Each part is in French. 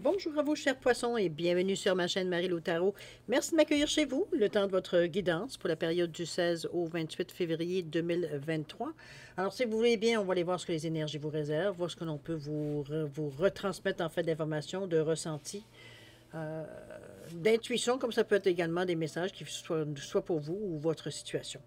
Bonjour à vous, chers poissons, et bienvenue sur ma chaîne Marie-Lou Tarot. Merci de m'accueillir chez vous, le temps de votre guidance pour la période du 16 au 28 février 2023. Alors, si vous voulez bien, on va aller voir ce que les énergies vous réservent, voir ce que l'on peut vous retransmettre en fait d'informations, de ressentis, euh, d'intuition, comme ça peut être également des messages qui soient pour vous ou votre situation.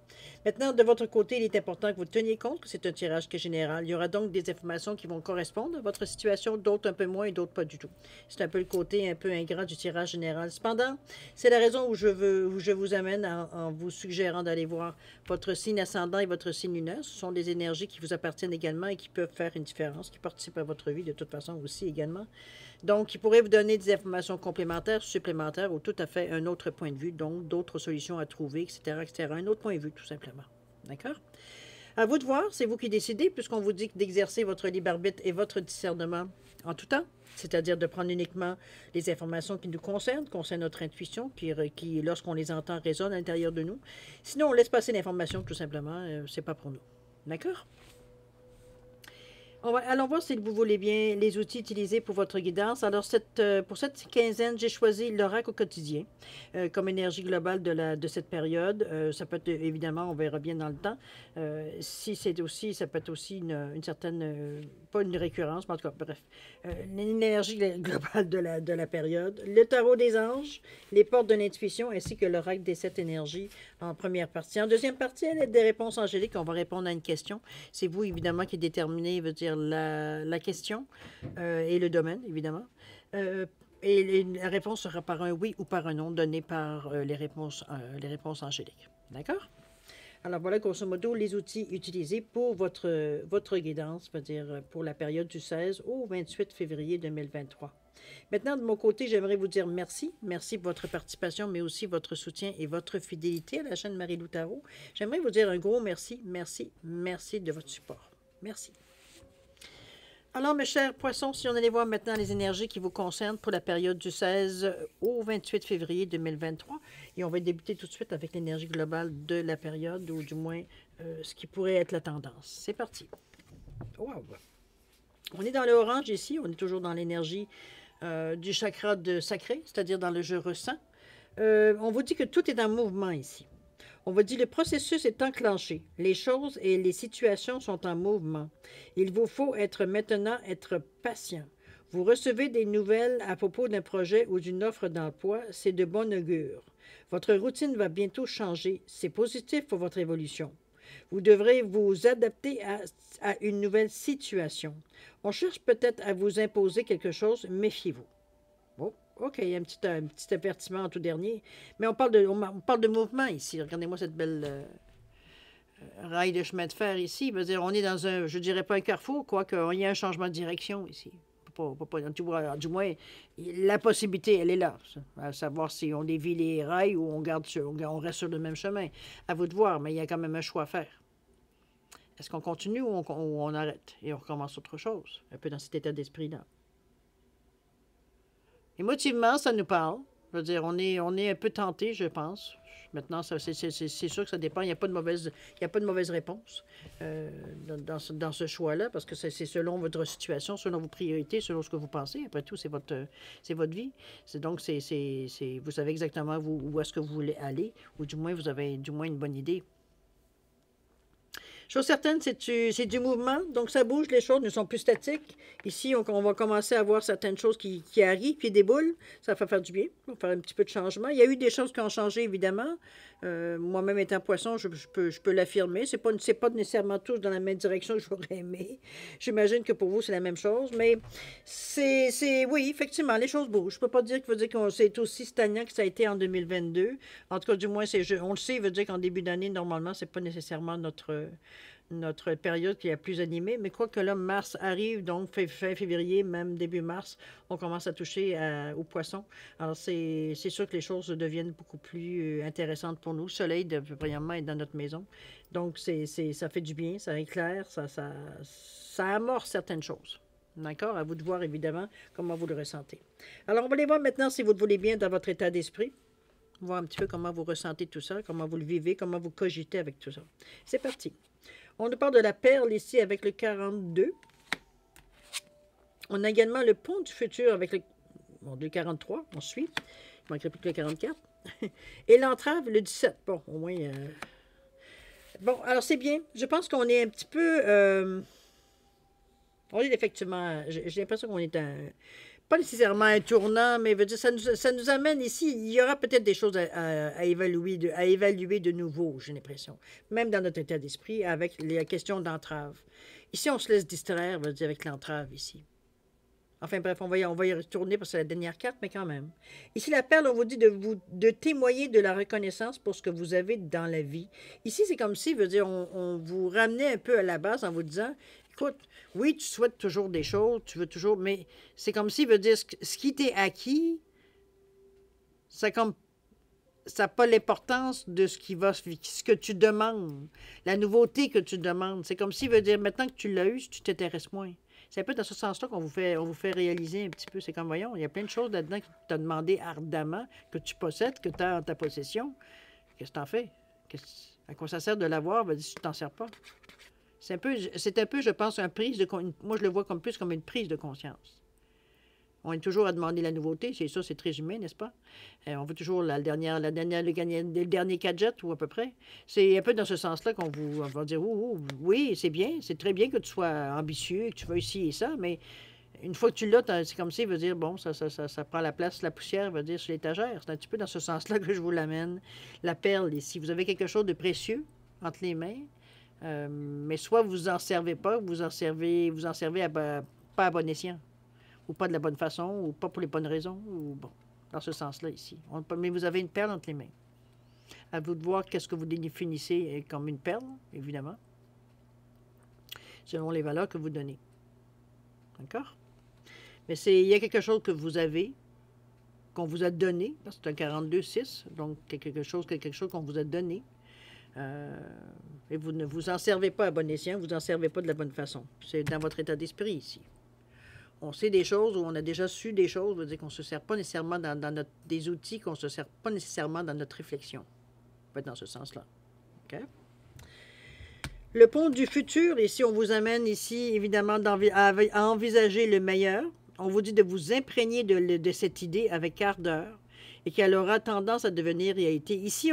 Maintenant, de votre côté, il est important que vous teniez compte que c'est un tirage qui est général. Il y aura donc des informations qui vont correspondre à votre situation, d'autres un peu moins et d'autres pas du tout. C'est un peu le côté un peu ingrat du tirage général. Cependant, c'est la raison où je vous amène en vous suggérant d'aller voir votre signe ascendant et votre signe lunaire. Ce sont des énergies qui vous appartiennent également et qui peuvent faire une différence, qui participent à votre vie de toute façon aussi également. Donc, qui pourraient vous donner des informations complémentaires, supplémentaires ou tout à fait un autre point de vue, donc d'autres solutions à trouver, etc., etc. Un autre point de vue, tout simplement. D'accord? À vous de voir, c'est vous qui décidez, puisqu'on vous dit d'exercer votre libre arbitre et votre discernement en tout temps, c'est-à-dire de prendre uniquement les informations qui nous concernent notre intuition, qui lorsqu'on les entend, résonnent à l'intérieur de nous. Sinon, on laisse passer l'information, tout simplement, c'est pas pour nous. D'accord? Allons voir si vous voulez bien les outils utilisés pour votre guidance. Alors, pour cette quinzaine, j'ai choisi l'oracle au quotidien comme énergie globale de cette période. Ça peut être, évidemment, on verra bien dans le temps. Si c'est aussi, ça peut être aussi une certaine, pas une récurrence, mais en tout cas, bref, une énergie globale de la période. Le tarot des anges, les portes de l'intuition, ainsi que l'oracle des sept énergies en première partie. En deuxième partie, elle est des réponses angéliques. On va répondre à une question. C'est vous, évidemment, qui déterminez, veut dire, la question et le domaine, évidemment. Et la réponse sera par un oui ou par un non donné par les réponses angéliques. D'accord? Alors voilà, grosso modo, les outils utilisés pour votre guidance, veut dire pour la période du 16 au 28 février 2023. Maintenant, de mon côté, j'aimerais vous dire merci. Merci pour votre participation, mais aussi votre soutien et votre fidélité à la chaîne Marie-Lou Tarot. J'aimerais vous dire un gros merci, merci, merci de votre support. Merci. Alors, mes chers poissons, si on allait voir maintenant les énergies qui vous concernent pour la période du 16 au 28 février 2023, et on va débuter tout de suite avec l'énergie globale de la période, ou du moins ce qui pourrait être la tendance. C'est parti. Wow. On est dans le orange ici, on est toujours dans l'énergie du chakra de sacré, c'est-à-dire dans le je ressens. On vous dit que tout est en mouvement ici. On vous dit le processus est enclenché. Les choses et les situations sont en mouvement. Il vous faut maintenant être patient. Vous recevez des nouvelles à propos d'un projet ou d'une offre d'emploi, c'est de bon augure. Votre routine va bientôt changer. C'est positif pour votre évolution. Vous devrez vous adapter à une nouvelle situation. On cherche peut-être à vous imposer quelque chose, méfiez-vous. Bon, OK, il y a un petit avertissement en tout dernier. Mais on parle de mouvement ici. Regardez-moi cette belle rail de chemin de fer ici. Veut dire, on est dans un, je dirais pas un carrefour, quoique il y a un changement de direction ici. Du moins, la possibilité, elle est là. À savoir si on dévie les rails ou on reste sur le même chemin. À vous de voir, mais il y a quand même un choix à faire. Est-ce qu'on continue ou on arrête et on recommence autre chose? Un peu dans cet état d'esprit-là. Émotivement, ça nous parle. Je veux dire, on est un peu tenté, je pense. Maintenant, c'est sûr que ça dépend. Il n'y a pas de mauvaise réponse dans ce choix-là, parce que c'est selon votre situation, selon vos priorités, selon ce que vous pensez. Après tout, c'est votre vie. Donc, vous savez exactement où est-ce que vous voulez aller, ou du moins, vous avez du moins une bonne idée. Chose certaine, c'est du mouvement, donc ça bouge, les choses ne sont plus statiques. Ici, on va commencer à voir certaines choses qui arrivent, qui déboulent. Ça va faire du bien, on va faire un petit peu de changement. Il y a eu des choses qui ont changé, évidemment. Moi-même étant poisson, je peux l'affirmer. C'est pas nécessairement tous dans la même direction que j'aurais aimé. J'imagine que pour vous, c'est la même chose, mais oui, effectivement, les choses bougent. Je peux pas dire que c'est aussi stagnant que ça a été en 2022. En tout cas, du moins, on le sait, veut dire qu'en début d'année, normalement, c'est pas nécessairement notre période qui est la plus animée, mais quoi que là, mars arrive, donc fin février, même début mars, on commence à toucher aux poissons. Alors, c'est sûr que les choses deviennent beaucoup plus intéressantes pour nous. Le soleil, premièrement, est dans notre maison. Donc, ça fait du bien, ça éclaire, ça amorce certaines choses. D'accord? À vous de voir, évidemment, comment vous le ressentez. Alors, on va aller voir maintenant, si vous le voulez bien, dans votre état d'esprit. Voir un petit peu comment vous ressentez tout ça, comment vous le vivez, comment vous cogitez avec tout ça. C'est parti. On nous parle de la perle ici avec le 42. On a également le pont du futur avec Bon, le 43, on suit. Il manquerait plus que le 44. Et l'entrave, le 17. Bon, au moins... Bon, alors c'est bien. Je pense qu'on est un petit peu... on est effectivement... J'ai l'impression qu'on est un... Pas nécessairement un tournant, mais veut dire, ça nous amène ici. Il y aura peut-être des choses à évaluer, à évaluer de nouveau, j'ai l'impression. Même dans notre état d'esprit, avec les questions d'entrave. Ici, on se laisse distraire, veut dire, avec l'entrave ici. Enfin bref, on va y retourner parce que c'est la dernière carte, mais quand même. Ici, la perle, on vous dit de témoigner de la reconnaissance pour ce que vous avez dans la vie. Ici, c'est comme si, veut dire, on vous ramenait un peu à la base en vous disant, écoute, oui, tu souhaites toujours des choses, tu veux toujours, mais c'est comme si, veut dire, ce qui t'est acquis, ça comme ça n'a pas l'importance de ce que tu demandes, la nouveauté que tu demandes. C'est comme si, veut dire, maintenant que tu l'as eu, tu t'intéresses moins. C'est un peu dans ce sens-là qu'on on vous fait réaliser un petit peu. C'est comme, voyons, il y a plein de choses là-dedans que tu as demandé ardemment, que tu possèdes, que tu as en ta possession. Qu'est-ce que tu en fais? À quoi ça sert de l'avoir? Ben, si tu t'en sers pas. C'est un peu, je pense, moi, je le vois comme plus comme une prise de conscience. On est toujours à demander la nouveauté, c'est ça, c'est très humain, n'est-ce pas? On veut toujours le dernier gadget, ou à peu près. C'est un peu dans ce sens-là on va dire, oui, c'est bien, c'est très bien que tu sois ambitieux, que tu veuilles ci et ça, mais une fois que tu l'as, c'est comme si, veut dire, bon, ça prend la place, la poussière, veut dire, sur l'étagère. C'est un petit peu dans ce sens-là que je vous l'amène. La perle, ici, vous avez quelque chose de précieux entre les mains, mais soit vous en servez pas, vous en servez pas à bon escient, ou pas de la bonne façon, ou pas pour les bonnes raisons, ou bon, dans ce sens-là ici. Mais vous avez une perle entre les mains. À vous de voir qu'est-ce que vous définissez comme une perle, évidemment, selon les valeurs que vous donnez. D'accord? Mais il y a quelque chose que vous avez, qu'on vous a donné, parce que c'est un 42-6, donc quelque chose qu'on vous a donné, et vous ne vous en servez pas à bon escient, vous n'en servez pas de la bonne façon. C'est dans votre état d'esprit ici. On sait des choses, ou on a déjà su des choses, veut dire qu'on ne se sert pas nécessairement dans des outils qu'on ne se sert pas nécessairement dans notre réflexion. Peut être dans ce sens-là. OK? Le pont du futur, ici, on vous amène ici, évidemment, à envisager le meilleur. On vous dit de vous imprégner de cette idée avec ardeur et qu'elle aura tendance à devenir réalité. Ici,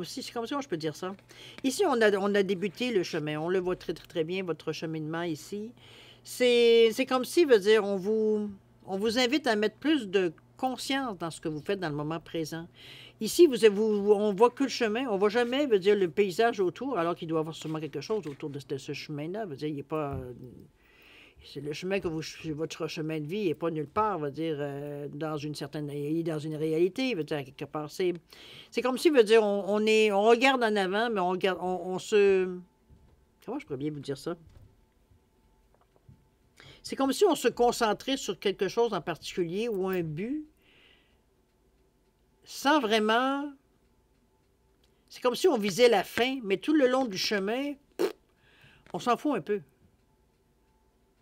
c'est comme ça, je peux dire ça. Ici, on a débuté le chemin. On le voit très, très, très bien, votre cheminement ici. C'est comme si, veut dire, on vous invite à mettre plus de conscience dans ce que vous faites dans le moment présent. Ici, on voit que le chemin, on ne voit jamais, veut dire, le paysage autour, alors qu'il doit y avoir sûrement quelque chose autour de ce chemin-là. Veut dire, il n'est pas... c'est le chemin votre chemin de vie n'est pas nulle part, veut dire, dans une réalité, veut dire, quelque part. C'est comme si, veut dire, on regarde en avant, mais on se... Comment je pourrais bien vous dire ça? C'est comme si on se concentrait sur quelque chose en particulier ou un but, sans vraiment... C'est comme si on visait la fin, mais tout le long du chemin, on s'en fout un peu.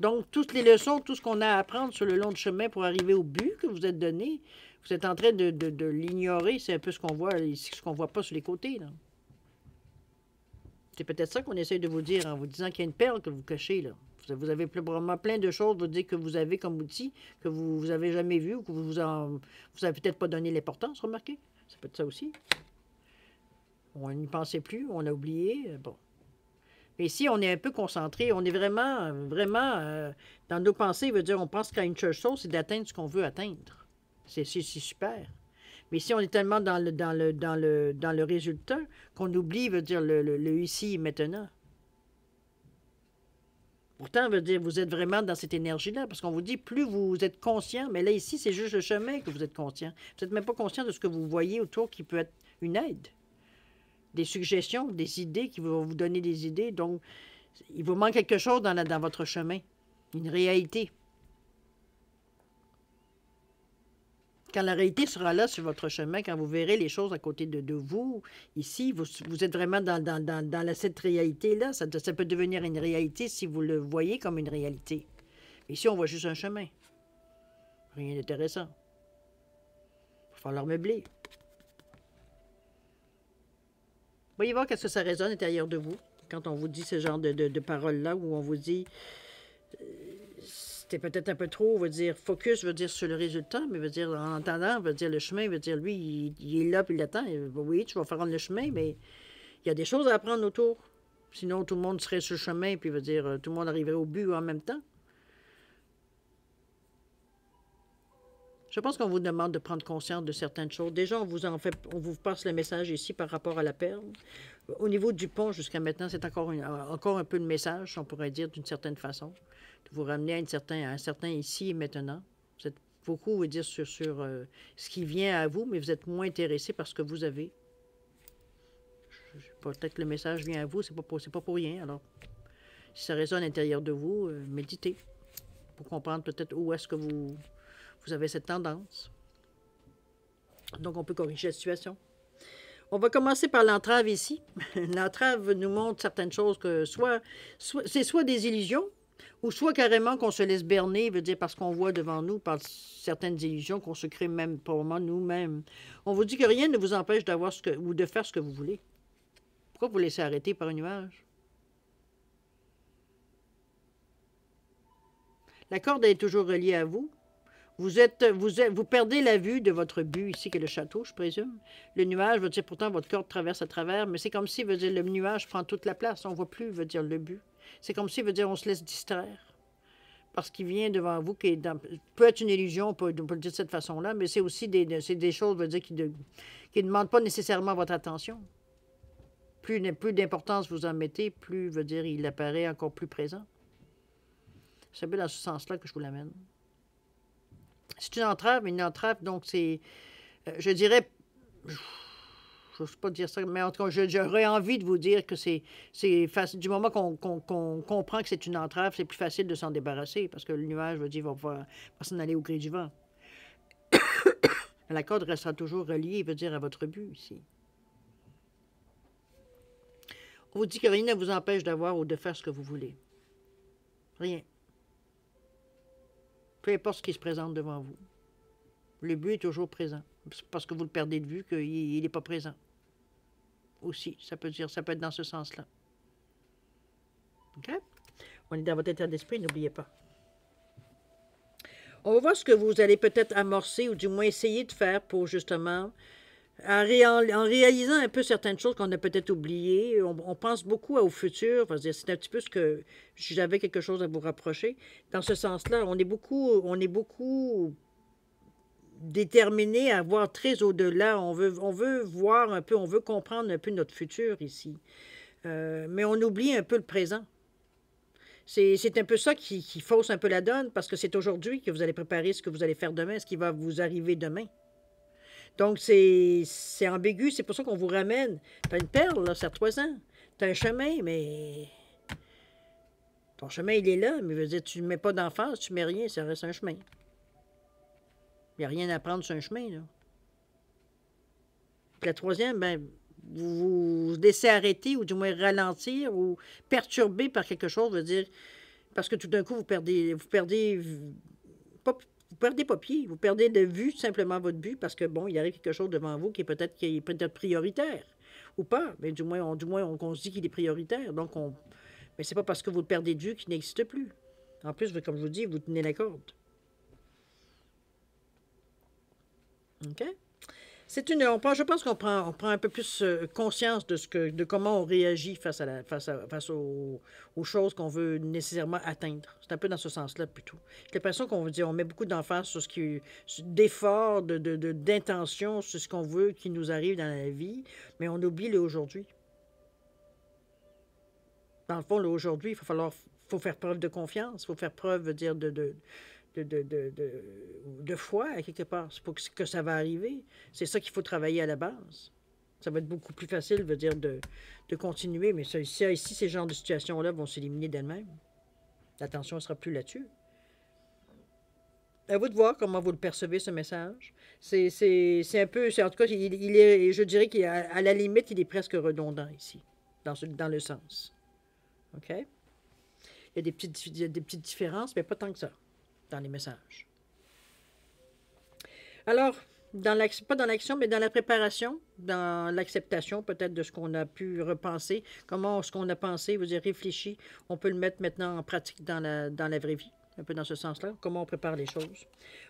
Donc, toutes les leçons, tout ce qu'on a à apprendre sur le long du chemin pour arriver au but que vous êtes donné, vous êtes en train de l'ignorer. C'est un peu ce qu'on voit ici, ce qu'on ne voit pas sur les côtés, là. C'est peut-être ça qu'on essaie de vous dire en vous disant qu'il y a une perle que vous cachez, là. Vous avez probablement plein de choses, vous dites que vous avez comme outil, que vous n'avez jamais vu ou que vous n'avez peut-être pas donné l'importance, remarquez. Ça peut être ça aussi. On n'y pensait plus, on a oublié, bon. Mais ici, on est un peu concentré, on est vraiment, dans nos pensées, veut dire, on pense qu'à une chose, c'est d'atteindre ce qu'on veut atteindre. C'est super. Mais ici, on est tellement dans le résultat qu'on oublie, veut dire, le ici et maintenant. Pourtant, veut dire, vous êtes vraiment dans cette énergie-là, parce qu'on vous dit, plus vous êtes conscient, mais là, ici, c'est juste le chemin que vous êtes conscient. Vous n'êtes même pas conscient de ce que vous voyez autour qui peut être une aide. Des suggestions, des idées qui vont vous donner des idées. Donc, il vous manque quelque chose dans votre chemin, une réalité. Quand la réalité sera là sur votre chemin, quand vous verrez les choses à côté de vous, ici, vous êtes vraiment dans cette réalité-là. Ça peut devenir une réalité si vous le voyez comme une réalité. Ici, on voit juste un chemin. Rien d'intéressant. Il va falloir meubler. Voyez voir qu'est-ce que ça résonne à l'intérieur de vous quand on vous dit ce genre de paroles-là, où on vous dit... c'était peut-être un peu trop, veut dire, focus, veut dire sur le résultat, mais veut dire, en entendant, veut dire le chemin, veut dire, lui, il est là, puis il attend. Oui, tu vas faire le chemin, mais il y a des choses à apprendre autour. Sinon, tout le monde serait sur le chemin, puis veut dire, tout le monde arriverait au but en même temps. Je pense qu'on vous demande de prendre conscience de certaines choses. Déjà, on vous passe le message ici par rapport à la perle. Au niveau du pont, jusqu'à maintenant, c'est encore un peu le message, on pourrait dire d'une certaine façon, de vous ramener à un certain ici et maintenant. Vous êtes beaucoup, vous dire, sur ce qui vient à vous, mais vous êtes moins intéressé par ce que vous avez. Peut-être que le message vient à vous, c'est pas pour rien. Alors, si ça résonne à l'intérieur de vous, méditez pour comprendre peut-être où est-ce que vous avez cette tendance. Donc, on peut corriger la situation. On va commencer par l'entrave ici. L'entrave nous montre certaines choses que c'est soit des illusions, ou soit carrément qu'on se laisse berner, veut dire parce qu'on voit devant nous par certaines illusions qu'on se crée même probablement nous-mêmes. On vous dit que rien ne vous empêche d'avoir ou de faire ce que vous voulez. Pourquoi vous laissez arrêter par un nuage? La corde est toujours reliée à vous. Vous perdez la vue de votre but ici, qui est le château, je présume. Le nuage, veut dire pourtant votre corde traverse à travers, mais c'est comme si, veut dire, le nuage prend toute la place. On ne voit plus, veut dire, le but. C'est comme si, veut dire, on se laisse distraire. Parce qu'il vient devant vous, peut être une illusion, on peut le dire de cette façon-là, mais c'est aussi des choses, veut dire, qui ne demandent pas nécessairement votre attention. Plus d'importance vous en mettez, plus, veut dire, il apparaît encore plus présent. C'est un peu dans ce sens-là que je vous l'amène. C'est une entrave, donc c'est, je dirais, je ne sais pas dire ça, mais en tout cas, j'aurais envie de vous dire que c'est facile. Du moment qu'on comprend que c'est une entrave, c'est plus facile de s'en débarrasser, parce que le nuage, je veux dire, va s'en aller au gré du vent. La corde restera toujours reliée, veut dire, à votre but ici. On vous dit que rien ne vous empêche d'avoir ou de faire ce que vous voulez. Rien. Peu importe ce qui se présente devant vous. Le but est toujours présent. C'est parce que vous le perdez de vue qu'il n'est pas présent. Aussi, ça peut être dans ce sens-là. OK? On est dans votre état d'esprit, n'oubliez pas. On va voir ce que vous allez peut-être amorcer ou du moins essayer de faire pour justement, en réalisant un peu certaines choses qu'on a peut-être oubliées. On pense beaucoup au futur. C'est un petit peu ce que j'avais quelque chose à vous rapprocher. Dans ce sens-là, on est beaucoup déterminé à voir très au-delà. On veut voir un peu, on veut comprendre un peu notre futur ici. Mais on oublie un peu le présent. C'est un peu ça qui fausse un peu la donne, parce que c'est aujourd'hui que vous allez préparer ce que vous allez faire demain, ce qui va vous arriver demain. Donc, c'est ambigu, c'est pour ça qu'on vous ramène. Tu as une perle, là, serre-toi-en. Tu as un chemin, mais ton chemin, il est là, mais veut dire, tu ne mets pas d'emphase, tu ne mets rien, ça reste un chemin. Il n'y a rien à prendre sur un chemin, là. Puis la troisième, ben, vous vous laissez arrêter, ou du moins ralentir, ou perturber par quelque chose, veut dire, parce que tout d'un coup, vous perdez pas pied, vous perdez de vue simplement votre but, parce que, bon, il y a quelque chose devant vous qui est peut-être prioritaire, ou pas, mais du moins, on se dit qu'il est prioritaire, donc mais c'est pas parce que vous le perdez de vue qu'il n'existe plus. En plus, comme je vous dis, vous tenez la corde. OK? Je pense qu'on prend un peu plus conscience de comment on réagit face aux choses qu'on veut nécessairement atteindre. C'est un peu dans ce sens-là plutôt. J'ai l'impression qu'on veut dire, on met beaucoup d'emphase sur d'efforts, d'intention, sur ce qu'on veut qui nous arrive dans la vie, mais on oublie l'aujourd'hui. Dans le fond, l'aujourd'hui, il faut faire preuve de confiance, il faut faire preuve, dire, de foi, à quelque part. C'est pour que ça va arriver. C'est ça qu'il faut travailler à la base. Ça va être beaucoup plus facile, veut dire, de continuer. Mais ici, ces genres de situations-là vont s'éliminer d'elles-mêmes. L'attention ne sera plus là-dessus. À vous de voir comment vous le percevez, ce message. C'est un peu... En tout cas, je dirais qu'à la limite, il est presque redondant ici, dans le sens. OK? Il y a des petites différences, mais pas tant que ça dans les messages. Alors, pas dans l'action, mais dans la préparation, dans l'acceptation peut-être de ce qu'on a pu repenser, comment ce qu'on a pensé, vous avez réfléchi, on peut le mettre maintenant en pratique dans la vraie vie. Un peu dans ce sens-là, comment on prépare les choses.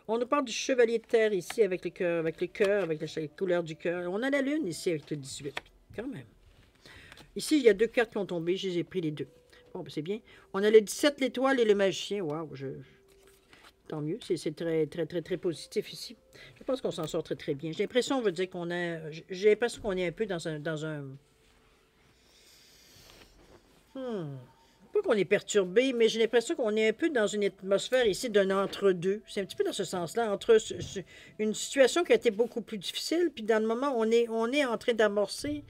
On nous parle du chevalier de terre ici avec le cœur, avec la couleur du cœur. On a la lune ici avec le 18, quand même. Ici, il y a deux cartes qui ont tombé, je les ai pris les deux. Bon, ben, c'est bien. On a le 17, l'étoile et le magicien. Waouh, tant mieux. C'est très, très, très, très positif ici. Je pense qu'on s'en sort très, très bien. J'ai l'impression, on veut dire qu'on a... J'ai l'impression qu'on est un peu dans un... Pas qu'on est perturbé, mais j'ai l'impression qu'on est un peu dans une atmosphère ici d'un entre-deux. C'est un petit peu dans ce sens-là, entre une situation qui a été beaucoup plus difficile, puis dans le moment, on est en train d'amorcer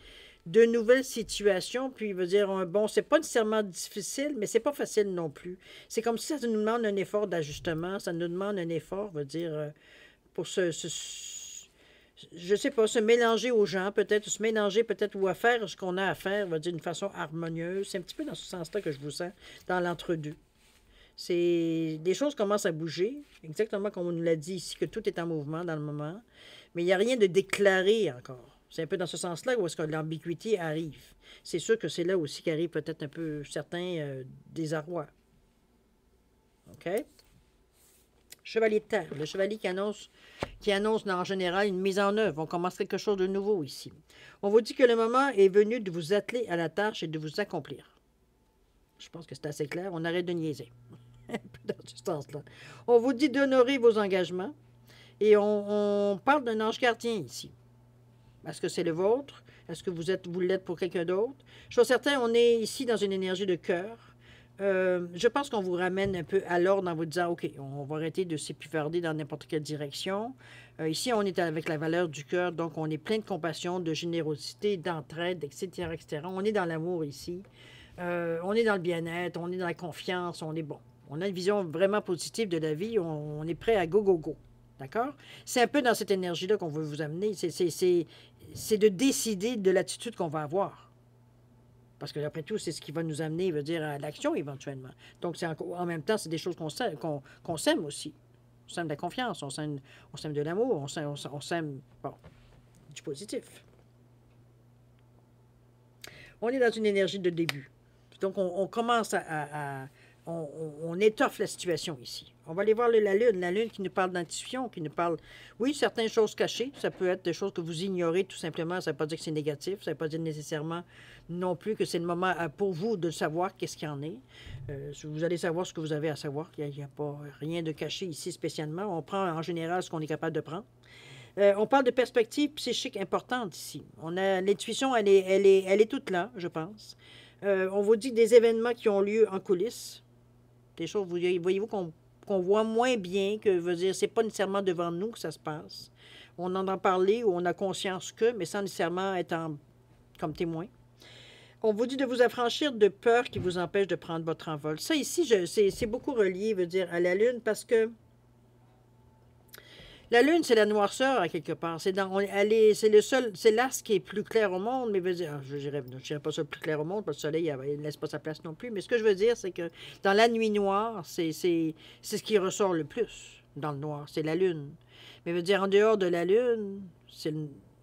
de nouvelles situations, puis il veut dire, bon, c'est pas nécessairement difficile, mais c'est pas facile non plus. C'est comme si ça nous demande un effort d'ajustement, ça nous demande un effort, veut dire, pour je sais pas, se mélanger aux gens, peut-être, se mélanger peut-être ou à faire ce qu'on a à faire, va dire d'une façon harmonieuse. C'est un petit peu dans ce sens-là que je vous sens, dans l'entre-deux. C'est des choses commencent à bouger, exactement comme on nous l'a dit ici, que tout est en mouvement dans le moment, mais il n'y a rien de déclaré encore. C'est un peu dans ce sens-là où est-ce que l'ambiguïté arrive. C'est sûr que c'est là aussi qu'arrive peut-être un peu certains désarrois. OK? Chevalier de terre, le chevalier qui annonce en général une mise en œuvre. On commence quelque chose de nouveau ici. On vous dit que le moment est venu de vous atteler à la tâche et de vous accomplir. Je pense que c'est assez clair. On arrête de niaiser. Un peu dans ce sens-là. On vous dit d'honorer vos engagements et on parle d'un ange gardien ici. Est-ce que c'est le vôtre? Est-ce que vous l'êtes pour quelqu'un d'autre? Je suis certain, on est ici dans une énergie de cœur. Je pense qu'on vous ramène un peu à l'ordre en vous disant, OK, on va arrêter de s'épivarder dans n'importe quelle direction. Ici, on est avec la valeur du cœur, donc on est plein de compassion, de générosité, d'entraide, etc., etc. On est dans l'amour ici. On est dans le bien-être, on est dans la confiance, on est bon. On a une vision vraiment positive de la vie, on est prêt à go, go, go. D'accord? C'est un peu dans cette énergie-là qu'on veut vous amener. C'est de décider de l'attitude qu'on va avoir. Parce que, après tout, c'est ce qui va nous amener, veut dire, à l'action éventuellement. Donc, en même temps, c'est des choses qu'on sème aussi. On sème de la confiance, on sème de l'amour, on sème, bon, du positif. On est dans une énergie de début. Donc, on commence on étoffe la situation ici. On va aller voir la Lune qui nous parle d'intuition, qui nous parle, oui, certaines choses cachées. Ça peut être des choses que vous ignorez tout simplement. Ça ne veut pas dire que c'est négatif. Ça ne veut pas dire nécessairement non plus que c'est le moment pour vous de savoir qu'est-ce qu'il y en est. Vous allez savoir ce que vous avez à savoir. Il n'y a pas rien de caché ici spécialement. On prend en général ce qu'on est capable de prendre. On parle de perspectives psychiques importantes ici. On a l'intuition, elle est toute là, je pense. On vous dit des événements qui ont lieu en coulisses. Des choses, voyez-vous, qu'on voit moins bien, que veut dire, c'est pas nécessairement devant nous que ça se passe. On en a parlé ou on a conscience que, mais sans nécessairement être comme témoin. On vous dit de vous affranchir de peurs qui vous empêchent de prendre votre envol. Ça ici, c'est beaucoup relié, veut dire, à la Lune, parce que la Lune, c'est la noirceur, à quelque part. C'est l'astre qui est plus clair au monde, mais veut dire, je dirais pas ça le plus clair au monde, parce que le soleil ne laisse pas sa place non plus. Mais ce que je veux dire, c'est que dans la nuit noire, c'est ce qui ressort le plus dans le noir, c'est la Lune. Mais veut dire, en dehors de la Lune,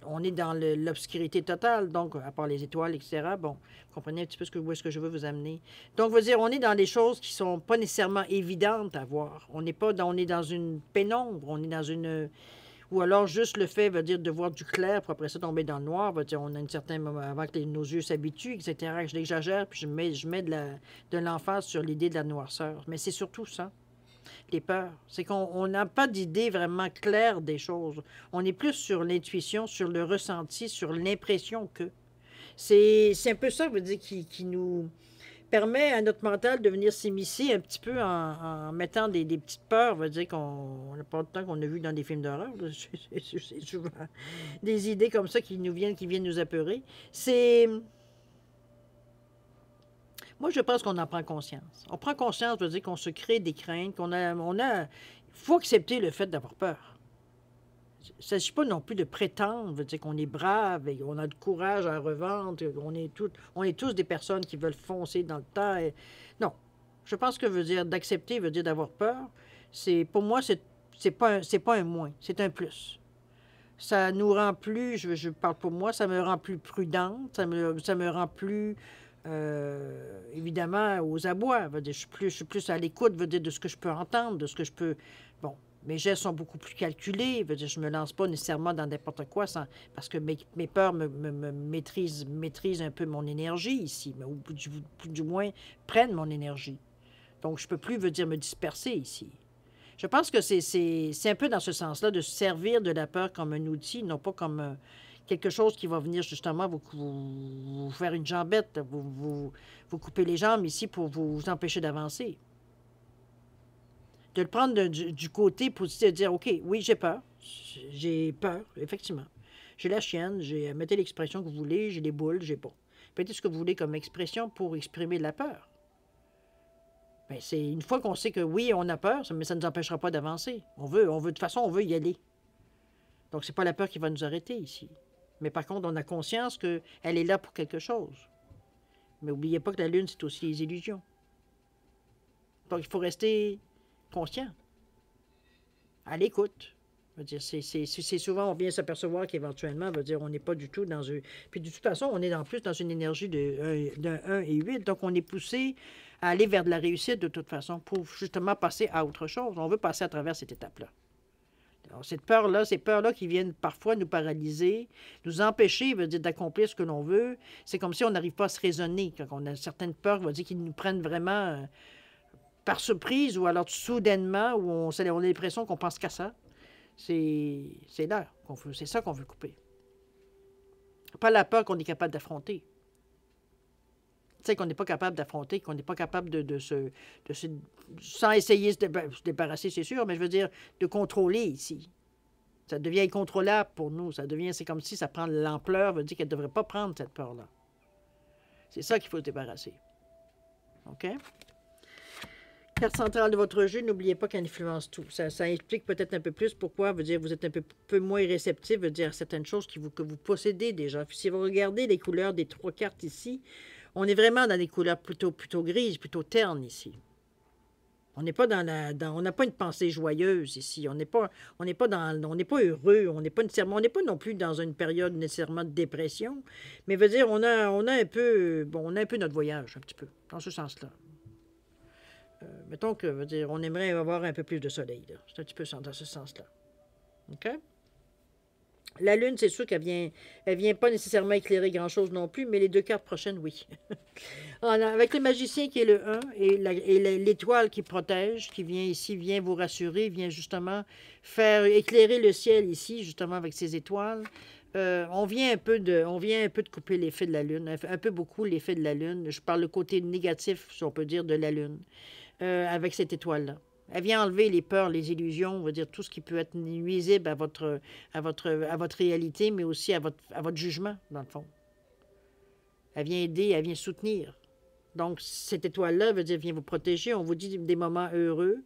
on est dans l'obscurité totale, donc, à part les étoiles, etc. Bon, vous comprenez un petit peu où est-ce que je veux vous amener. Donc, veut dire, on est dans des choses qui sont pas nécessairement évidentes à voir. On est dans une pénombre, on est dans une... Ou alors, juste le fait, veut dire, de voir du clair, puis après ça, tomber dans le noir, veut dire, on a un certain moment avant que nos yeux s'habituent, etc. Je l'exagère, puis je mets de l'emphase sur l'idée de la noirceur. Mais c'est surtout ça. Les peurs. C'est qu'on n'a pas d'idée vraiment claire des choses. On est plus sur l'intuition, sur le ressenti, sur l'impression que. C'est un peu ça, veut dire, qui nous permet à notre mental de venir s'immiscer un petit peu en mettant des petites peurs, veut dire qu'on n'a pas de temps qu'on a vu dans des films d'horreur. C'est souvent des idées comme ça qui viennent nous apeurer. Moi, je pense qu'on en prend conscience. On prend conscience, veut dire qu'on se crée des craintes, il faut accepter le fait d'avoir peur. Il ne s'agit pas non plus de prétendre, veut dire qu'on est brave et on a du courage à revendre, on est tous des personnes qui veulent foncer dans le tas. Non. Je pense que veut dire d'accepter, veut dire d'avoir peur. Pour moi, c'est pas un moins, c'est un plus. Ça nous rend plus, je parle pour moi, ça me rend plus prudente, ça me rend plus évidemment, aux abois. Veut dire, je suis plus à l'écoute, veut dire, de ce que je peux entendre, de ce que je peux... Bon, mes gestes sont beaucoup plus calculés. Veut dire, je ne me lance pas nécessairement dans n'importe quoi parce que mes peurs me maîtrisent un peu mon énergie ici, mais, ou du moins prennent mon énergie. Donc, je ne peux plus, veut dire, me disperser ici. Je pense que c'est un peu dans ce sens-là, de se servir de la peur comme un outil, non pas comme quelque chose qui va venir justement vous faire une jambette, vous couper les jambes ici pour vous empêcher d'avancer. De le prendre du côté positif, de dire, OK, oui, j'ai peur, effectivement. J'ai la chienne, mettez l'expression que vous voulez, j'ai les boules, j'ai pas. Mettez ce que vous voulez comme expression pour exprimer la peur. Bien, c'est une fois qu'on sait que oui, on a peur, mais ça ne nous empêchera pas d'avancer. De toute façon, on veut y aller. Donc, c'est pas la peur qui va nous arrêter ici. Mais par contre, on a conscience qu'elle est là pour quelque chose. Mais n'oubliez pas que la Lune, c'est aussi les illusions. Donc, il faut rester conscient, à l'écoute. C'est souvent, on vient s'apercevoir qu'éventuellement, on n'est pas du tout dans un... Puis de toute façon, on est en plus dans une énergie de 1 et 8, donc on est poussé à aller vers de la réussite de toute façon pour justement passer à autre chose. On veut passer à travers cette étape-là. Alors, ces peurs-là qui viennent parfois nous paralyser, nous empêcher, veut dire, d'accomplir ce que l'on veut. C'est comme si on n'arrive pas à se raisonner. Quand on a certaines peurs, veut dire, qui nous prennent vraiment par surprise ou alors soudainement, où on a l'impression qu'on pense qu'à ça. C'est là c'est ça qu'on veut couper. Pas la peur qu'on est capable d'affronter. Tu sais, qu'on n'est pas capable d'affronter, qu'on n'est pas capable de se... sans essayer de se débarrasser, c'est sûr, mais je veux dire, de contrôler ici. Ça devient incontrôlable pour nous. C'est comme si ça prend l'ampleur, veut dire qu'elle ne devrait pas prendre cette peur-là. C'est ça qu'il faut se débarrasser. OK? Carte centrale de votre jeu, n'oubliez pas qu'elle influence tout. Ça explique peut-être un peu plus pourquoi, veut dire, vous êtes un peu moins réceptif, veut dire certaines choses que vous possédez déjà. Si vous regardez les couleurs des 3 cartes ici, on est vraiment dans des couleurs plutôt grises, plutôt ternes ici. On n'est pas on n'a pas une pensée joyeuse ici. On n'est pas heureux. On n'est pas non plus dans une période nécessairement de dépression. Mais veut dire, on a un peu, on a un peu notre voyage, un petit peu, dans ce sens-là. Mettons que, veut dire, on aimerait avoir un peu plus de soleil. C'est un petit peu dans ce sens-là. OK? La Lune, c'est sûr elle vient pas nécessairement éclairer grand-chose non plus, mais les 2 cartes prochaines, oui. Avec le magicien qui est le 1 et l'étoile qui protège, qui vient ici, vient vous rassurer, vient justement faire éclairer le ciel ici, justement avec ces étoiles. On vient un peu de couper l'effet de la Lune, un peu beaucoup l'effet de la Lune. Je parle le côté négatif, si on peut dire, de la Lune, avec cette étoile-là. Elle vient enlever les peurs, les illusions, on va dire tout ce qui peut être nuisible à votre réalité, mais aussi à votre jugement, dans le fond. Elle vient aider, elle vient soutenir. Donc, cette étoile-là veut dire vient vous protéger. On vous dit des moments heureux,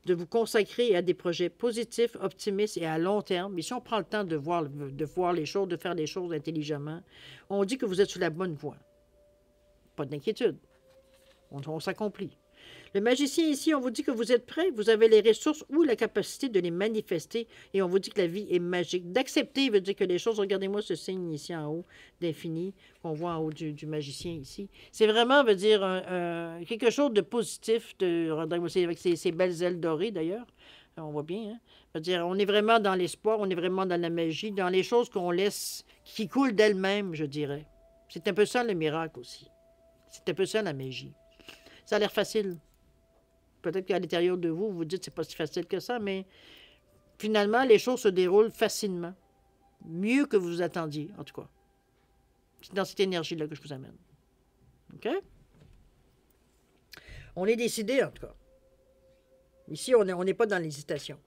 de vous consacrer à des projets positifs, optimistes et à long terme. Mais si on prend le temps de voir les choses, de faire les choses intelligemment, on dit que vous êtes sur la bonne voie. Pas d'inquiétude. On s'accomplit. Le magicien ici, on vous dit que vous êtes prêt, vous avez les ressources ou la capacité de les manifester et on vous dit que la vie est magique. D'accepter veut dire que les choses, regardez-moi ce signe ici en haut d'infini, qu'on voit en haut du magicien ici. C'est vraiment, veut dire, quelque chose de positif, avec ces belles ailes dorées d'ailleurs. On voit bien, hein? Veut dire, on est vraiment dans l'espoir, on est vraiment dans la magie, dans les choses qu'on laisse, qui coulent d'elles-mêmes, je dirais. C'est un peu ça le miracle aussi. C'est un peu ça la magie. Ça a l'air facile. Peut-être qu'à l'intérieur de vous, vous dites que c'est pas si facile que ça, mais finalement, les choses se déroulent facilement. Mieux que vous vous attendiez, en tout cas. C'est dans cette énergie-là que je vous amène. OK? On est décidé, en tout cas. Ici, on n'est pas dans l'hésitation.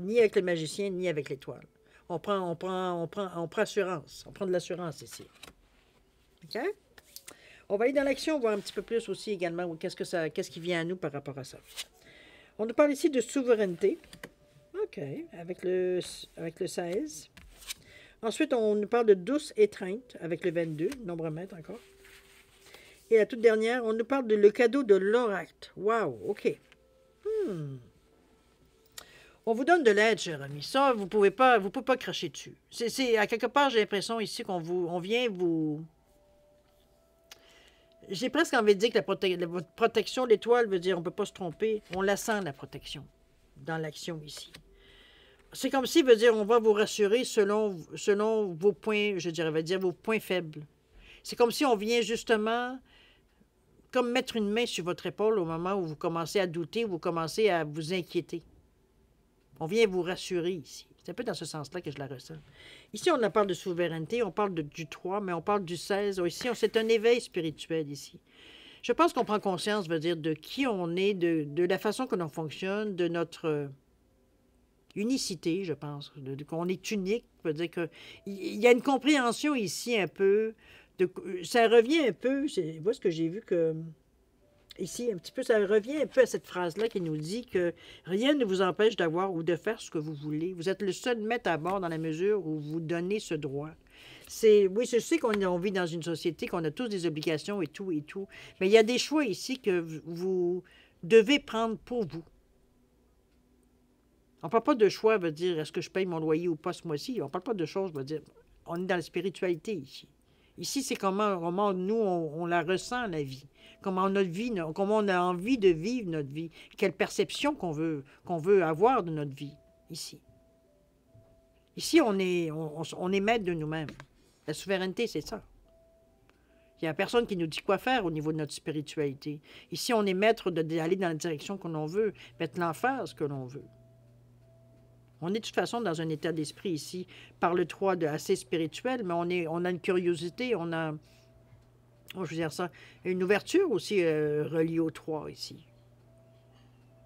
Ni avec le magicien, ni avec l'étoile. On prend assurance. On prend de l'assurance ici. OK? On va aller dans l'action, voir un petit peu plus aussi également qu'est-ce qui vient à nous par rapport à ça. On nous parle ici de souveraineté. OK, avec le 16. Ensuite, on nous parle de douce étreinte avec le 22, nombre maître encore. Et la toute dernière, on nous parle de le cadeau de l'oracle. Wow, OK. On vous donne de l'aide, cher ami. Ça, vous pouvez pas cracher dessus. À quelque part, j'ai l'impression ici on vient vous... j'ai presque envie de dire que votre protection, l'étoile veut dire on ne peut pas se tromper. On la sent, la protection, dans l'action ici. C'est comme si, veut dire, on va vous rassurer selon vos points, je dirais, veut dire vos points faibles. C'est comme si on vient justement, comme mettre une main sur votre épaule au moment où vous commencez à douter, où vous commencez à vous inquiéter. On vient vous rassurer ici. C'est un peu dans ce sens-là que je la ressens. Ici, on parle de souveraineté, on parle du 3, mais on parle du 16. Ici, c'est un éveil spirituel ici. Je pense qu'on prend conscience, veut dire, de qui on est, de la façon que l'on fonctionne, de notre unicité, je pense, qu'on est unique. Veut dire qu'il y a une compréhension ici un peu. Ça revient un peu, vous voyez ce que j'ai vu que... Ici, un petit peu, ça revient un peu à cette phrase-là qui nous dit que rien ne vous empêche d'avoir ou de faire ce que vous voulez. Vous êtes le seul maître à bord dans la mesure où vous donnez ce droit. Oui, je sais qu'on vit dans une société, qu'on a tous des obligations et tout, mais il y a des choix ici que vous devez prendre pour vous. On ne parle pas de choix, veut dire, est-ce que je paye mon loyer ou pas ce mois-ci? On ne parle pas de choses, veut dire, on est dans la spiritualité ici. Ici, c'est comment nous, on la ressent, la vie. Comment on a envie de vivre notre vie. Quelle perception qu'on veut avoir de notre vie, ici. Ici, on est maître de nous-mêmes. La souveraineté, c'est ça. Il n'y a personne qui nous dit quoi faire au niveau de notre spiritualité. Ici, on est maître d'aller dans la direction que l'on veut, mettre l'emphase que l'on veut. On est de toute façon dans un état d'esprit ici, par le 3 assez spirituel, mais on a une curiosité, on a, je veux dire ça, une ouverture aussi reliée au 3 ici.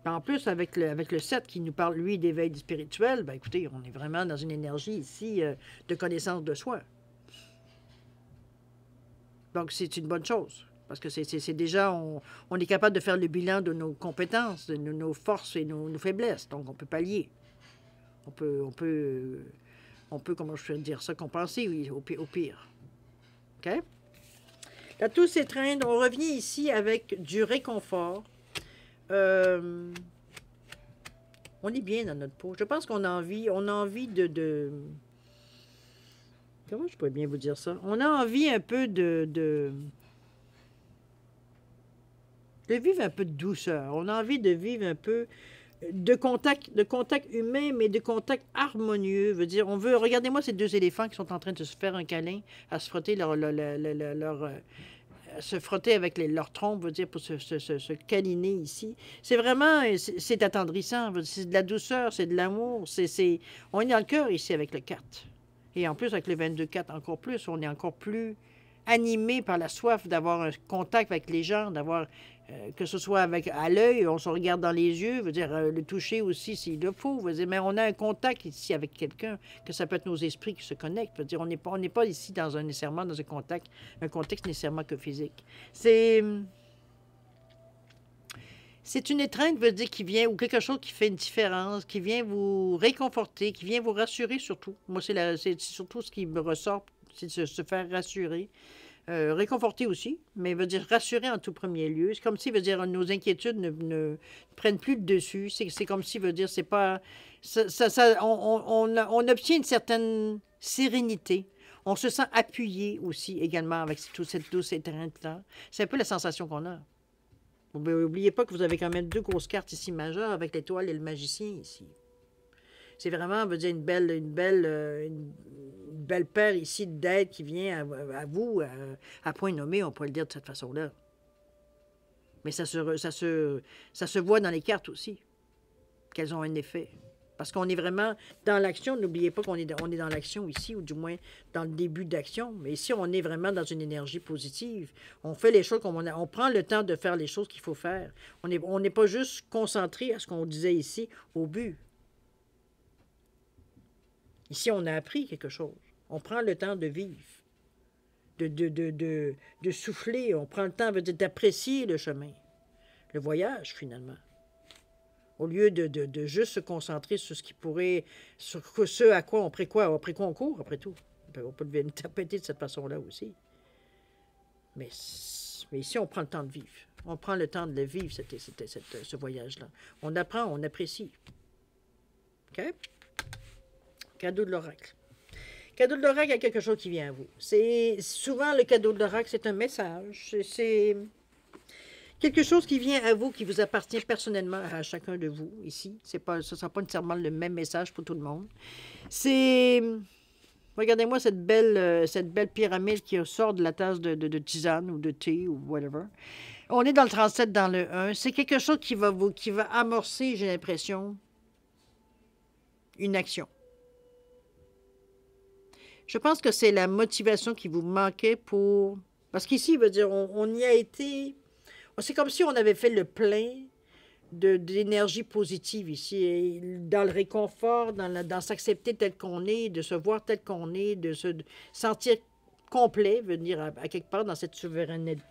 En plus, avec le 7 qui nous parle, lui, d'éveil spirituel, ben écoutez, on est vraiment dans une énergie ici de connaissance de soi. Donc, c'est une bonne chose. Parce que c'est déjà, on est capable de faire le bilan de nos compétences, de nos forces et nos faiblesses. Donc, on peut pallier. On peut, comment je peux dire ça, compenser, oui, au pire. OK? Là, tous ces trains, on revient ici avec du réconfort. On est bien dans notre peau. Je pense qu'on a envie de... Comment je pourrais bien vous dire ça? On a envie un peu de vivre un peu de douceur. On a envie de vivre un peu de contact humain, mais de contact harmonieux. Veut dire, on veut... Regardez-moi ces deux éléphants qui sont en train de se faire un câlin, à se frotter se frotter avec leur trompe, veut dire, pour se câliner ici. C'est vraiment... C'est attendrissant. C'est de la douceur, c'est de l'amour. On est dans le cœur ici avec le 4. Et en plus, avec le 22-4, encore plus, on est encore plus animé par la soif d'avoir un contact avec les gens, d'avoir... que ce soit à l'œil, on se regarde dans les yeux, veut dire le toucher aussi s'il le faut, veut dire, mais on a un contact ici avec quelqu'un, que ça peut être nos esprits qui se connectent, veut dire, on n'est pas ici nécessairement dans un contexte nécessairement que physique. C'est une étreinte, veut dire, qui vient, ou quelque chose qui fait une différence, qui vient vous réconforter, qui vient vous rassurer surtout. Moi, c'est surtout ce qui me ressort, c'est de se faire rassurer. Réconforter aussi, mais veut dire rassurer en tout premier lieu. C'est comme si, veut dire, nos inquiétudes ne prennent plus le dessus. C'est comme si, veut dire, c'est pas... on obtient une certaine sérénité. On se sent appuyé aussi également avec toute cette douce étreinte-là. C'est un peu la sensation qu'on a. N'oubliez pas que vous avez quand même deux grosses cartes ici majeures avec l'étoile et le magicien ici. C'est vraiment, veut dire, une belle paire ici d'aide qui vient à vous, à point nommé, on pourrait le dire de cette façon-là. Mais ça se voit dans les cartes aussi, qu'elles ont un effet. Parce qu'on est vraiment dans l'action. N'oubliez pas qu'on est dans l'action ici, ou du moins dans le début d'action. Mais ici, on est vraiment dans une énergie positive. On fait les choses comme on prend le temps de faire les choses qu'il faut faire. On n'est pas juste concentré à ce qu'on disait ici, au but. Ici, on a appris quelque chose. On prend le temps de vivre, de souffler. On prend le temps d'apprécier le chemin, le voyage, finalement. Au lieu de juste se concentrer sur ce qui pourrait, sur ce à quoi après quoi on court, après tout. On peut l'interpréter de cette façon-là aussi. Mais ici, on prend le temps de vivre. On prend le temps de le vivre, ce voyage-là. On apprend, on apprécie. OK? Cadeau de l'oracle. Cadeau de l'oracle, il y a quelque chose qui vient à vous. C'est souvent le cadeau de l'oracle, c'est un message. C'est quelque chose qui vient à vous, qui vous appartient personnellement à chacun de vous ici. C'est pas, ce ne sera pas nécessairement le même message pour tout le monde. C'est... Regardez-moi cette belle pyramide qui sort de la tasse de tisane ou de thé ou whatever. On est dans le 37, dans le 1. C'est quelque chose qui va amorcer, j'ai l'impression, une action. Je pense que c'est la motivation qui vous manquait pour... Parce qu'ici, il veut dire, on y a été... C'est comme si on avait fait le plein d'énergie positive ici, et dans le réconfort, dans s'accepter tel qu'on est, de se voir tel qu'on est, de se sentir complet, venir à quelque part dans cette souveraineté-là.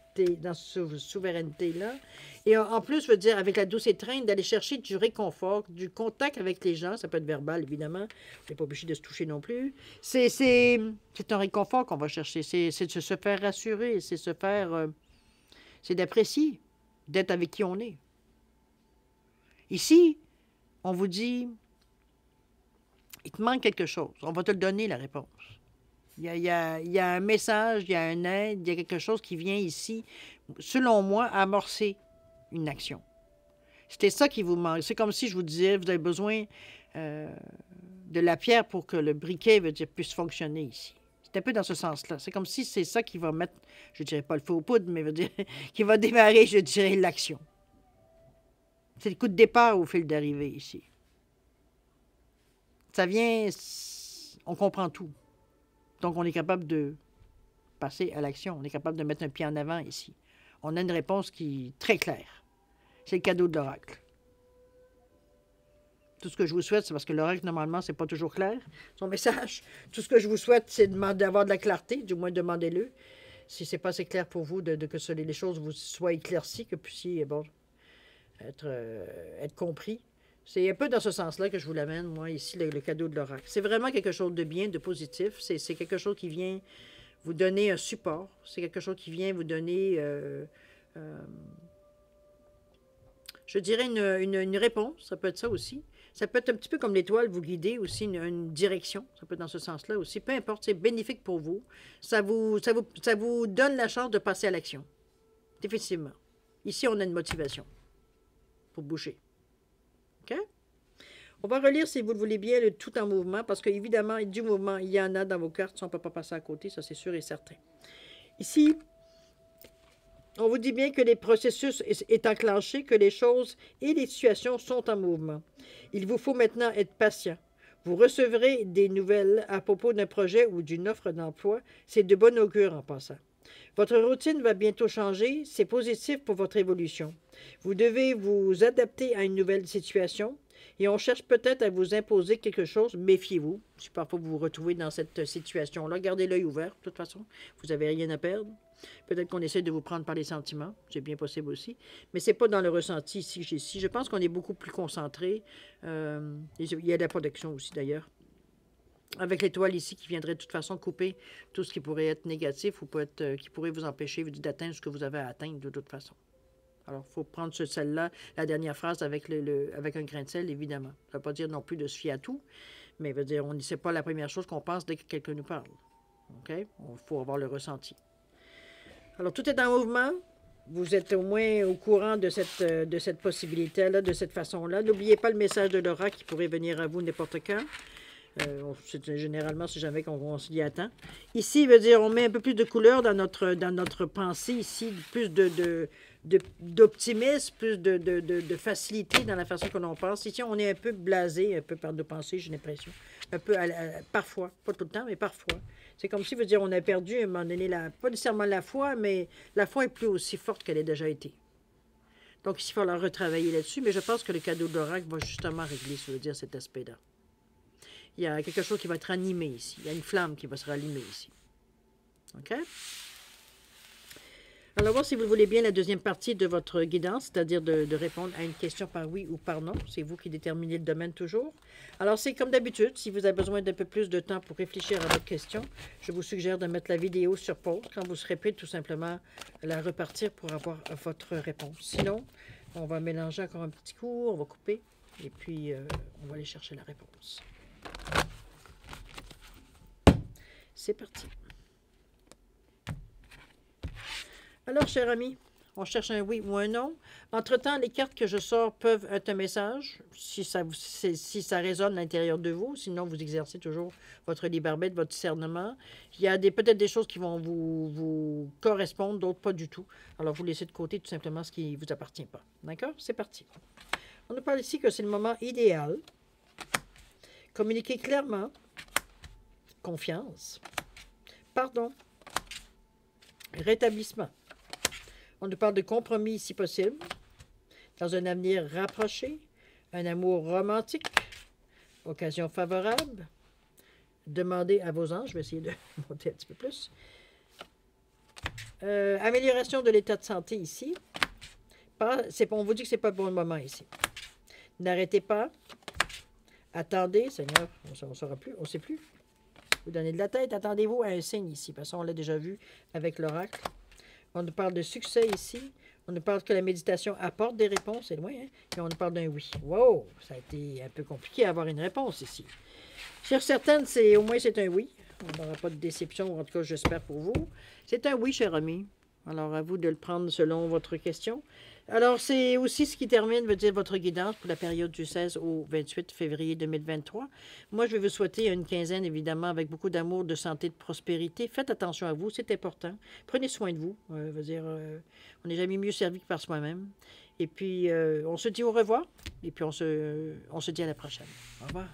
Et en plus, veut dire, avec la douce étreinte, d'aller chercher du réconfort, du contact avec les gens, ça peut être verbal, évidemment, on n'est pas obligé de se toucher non plus. C'est un réconfort qu'on va chercher, c'est de se faire rassurer, c'est se faire... c'est d'apprécier, d'être avec qui on est. Ici, on vous dit, il te manque quelque chose. On va te le donner, la réponse. Il y a un message, il y a un aide, il y a quelque chose qui vient ici, selon moi, amorcer une action. C'était ça qui vous manque. C'est comme si je vous disais, vous avez besoin de la pierre pour que le briquet, veut dire, puisse fonctionner ici. C'est un peu dans ce sens-là. C'est comme si c'est ça qui va mettre, je ne dirais pas le feu aux poudres, mais veut dire, qui va démarrer, je dirais, l'action. C'est le coup de départ au fil d'arrivée ici. Ça vient, on comprend tout. Donc, on est capable de passer à l'action. On est capable de mettre un pied en avant ici. On a une réponse qui est très claire. C'est le cadeau de l'oracle. Tout ce que je vous souhaite, c'est parce que l'oracle, normalement, c'est pas toujours clair, son message. Tout ce que je vous souhaite, c'est d'avoir de la clarté, du moins demandez-le. Si c'est pas assez clair pour vous, que les choses vous soient éclaircies, que puissiez, bon, être compris. C'est un peu dans ce sens-là que je vous l'amène, moi, ici, le cadeau de l'oracle. C'est vraiment quelque chose de bien, de positif. C'est quelque chose qui vient vous donner un support. C'est quelque chose qui vient vous donner, je dirais, une réponse. Ça peut être ça aussi. Ça peut être un petit peu comme l'étoile, vous guider aussi une direction. Ça peut être dans ce sens-là aussi. Peu importe, c'est bénéfique pour vous. Ça vous donne la chance de passer à l'action. Définitivement. Ici, on a une motivation pour bouger. OK? On va relire, si vous le voulez bien, le tout en mouvement, parce qu'évidemment, du mouvement, il y en a dans vos cartes, on ne peut pas passer à côté, ça c'est sûr et certain. Ici, on vous dit bien que les processus est enclenché, que les choses et les situations sont en mouvement. Il vous faut maintenant être patient. Vous recevrez des nouvelles à propos d'un projet ou d'une offre d'emploi. C'est de bon augure en passant. Votre routine va bientôt changer. C'est positif pour votre évolution. Vous devez vous adapter à une nouvelle situation et on cherche peut-être à vous imposer quelque chose. Méfiez-vous. Si parfois vous vous retrouvez dans cette situation-là, gardez l'œil ouvert. De toute façon, vous n'avez rien à perdre. Peut-être qu'on essaie de vous prendre par les sentiments. C'est bien possible aussi. Mais ce n'est pas dans le ressenti ici. Je pense qu'on est beaucoup plus concentré. Il y a de la protection aussi d'ailleurs. Avec l'étoile ici qui viendrait de toute façon couper tout ce qui pourrait être négatif ou qui pourrait vous empêcher d'atteindre ce que vous avez à atteindre de toute façon. Alors, il faut prendre celle-là, la dernière phrase, avec un grain de sel, évidemment. Ça ne veut pas dire non plus de se fier à tout, mais veut dire, c'est pas la première chose qu'on pense dès que quelqu'un nous parle. OK? Il faut avoir le ressenti. Alors, tout est en mouvement. Vous êtes au moins au courant de cette possibilité-là, de cette façon-là. N'oubliez pas le message de l'oracle qui pourrait venir à vous n'importe quand. Généralement, c'est jamais qu'on s'y attend. Ici, veut dire, on met un peu plus de couleur dans notre pensée ici, plus d'optimisme, plus de facilité dans la façon que l'on pense. Ici, on est un peu blasé, un peu par nos pensées, j'ai l'impression. Un peu, parfois, pas tout le temps, mais parfois. C'est comme si, veut dire, on a perdu à un moment donné, pas nécessairement la foi, mais la foi est plus aussi forte qu'elle a déjà été. Donc ici, il va falloir retravailler là-dessus, mais je pense que le cadeau de l'oracle va justement régler, ça veut dire, cet aspect-là. Il y a quelque chose qui va être animé ici. Il y a une flamme qui va se rallumer ici. OK? Alors, voir si vous voulez bien la deuxième partie de votre guidance, c'est-à-dire de répondre à une question par oui ou par non. C'est vous qui déterminez le domaine toujours. Alors, c'est comme d'habitude, si vous avez besoin d'un peu plus de temps pour réfléchir à votre question, je vous suggère de mettre la vidéo sur pause. Quand vous serez prêt, tout simplement la repartir pour avoir votre réponse. Sinon, on va mélanger encore un petit coup, on va couper, et puis on va aller chercher la réponse. C'est parti. Alors, cher ami, on cherche un oui ou un non. Entre-temps, les cartes que je sors peuvent être un message, si ça résonne à l'intérieur de vous. Sinon, vous exercez toujours votre libre arbitre, votre discernement. Il y a peut-être des choses qui vont vous correspondre, d'autres pas du tout. Alors, vous laissez de côté tout simplement ce qui ne vous appartient pas. D'accord? C'est parti. On nous parle ici que c'est le moment idéal. Communiquer clairement. Confiance. Pardon. Rétablissement. On nous parle de compromis si possible, dans un avenir rapproché, un amour romantique, occasion favorable. Demandez à vos anges, je vais essayer de monter un petit peu plus. Amélioration de l'état de santé ici. On vous dit que ce n'est pas le bon moment ici. N'arrêtez pas. Attendez, Seigneur, on ne saura plus, on ne sait plus. Vous donnez de la tête, attendez-vous à un signe ici, parce qu'on l'a déjà vu avec l'oracle. On nous parle de succès ici. On nous parle que la méditation apporte des réponses, c'est loin, hein? Et on nous parle d'un oui. Wow! Ça a été un peu compliqué à avoir une réponse ici. Sur certaines, au moins c'est un oui. On n'aura pas de déception, ou en tout cas, j'espère pour vous. C'est un oui, cher ami. Alors, à vous de le prendre selon votre question. Alors, c'est aussi ce qui termine, veut dire votre guidance pour la période du 16 au 28 février 2023. Moi, je vais vous souhaiter une quinzaine, évidemment, avec beaucoup d'amour, de santé, de prospérité. Faites attention à vous, c'est important. Prenez soin de vous. On n'est jamais mieux servi que par soi-même. Et puis, on se dit au revoir. Et puis, on se dit à la prochaine. Au revoir.